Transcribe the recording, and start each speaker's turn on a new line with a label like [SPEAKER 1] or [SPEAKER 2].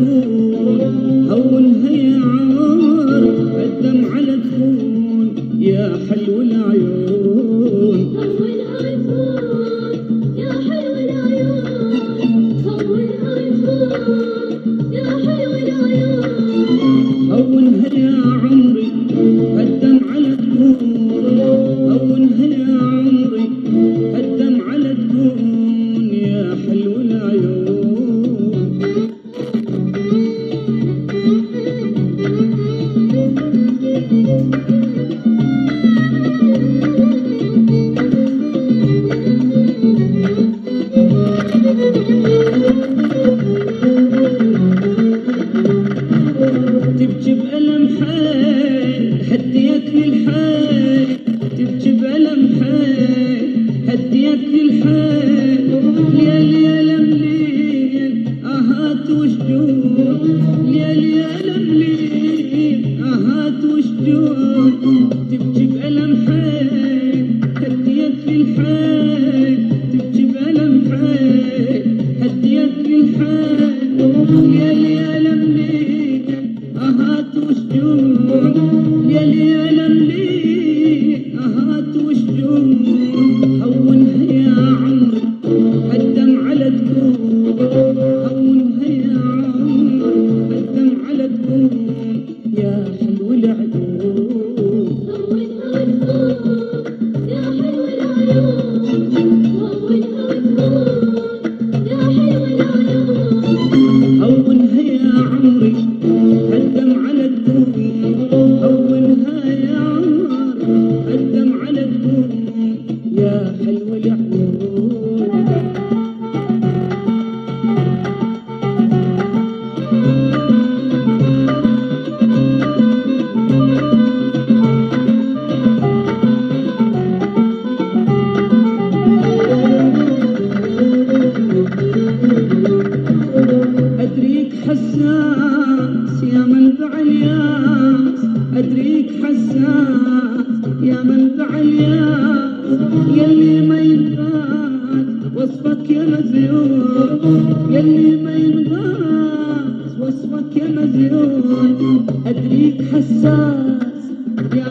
[SPEAKER 1] تكون، هونها يا عمر الدمعة لا تكون يا حلو العيون.
[SPEAKER 2] هونها يكون يا حلو العيون، هونها يكون يا حلو العيون.
[SPEAKER 1] هونها يا عمري الدمعة لا تكون، هونها يا عمري الدمعة لا تكون يا حلو العيون. تبكي بألم حيل هديك للحيل، تبكي بألم حيل هديك للحيل. ليل يا لمليل أهات وشجون، ليل يا لمليل أهات وشجون. تبكي بألم حيل هديك للحيل، تبكي بألم حيل هديك للحيل. ليل يا لمليل أهات وشجون، ليل يا لمليل أهات وشجون. هونها يا عمري الدمعة لا تكون، هونها يا عمري الدمعة لا تكون يا حلو العيون.
[SPEAKER 2] هونها يكون يا حلو العيون، هونها يكون يا حلو العيون.
[SPEAKER 1] هونها يا عمري الدمعة لا تكون، هونها يا عمري الدمعة لا تكون يا حلو العيون. أدريك حساس يا منبع الياس، أدريك حساس يا منبع الياس. يلي ما ينغاس وصفك يا مزيون، يلي ما ينغاس وصفك يا مزيون. أدريك حساس يا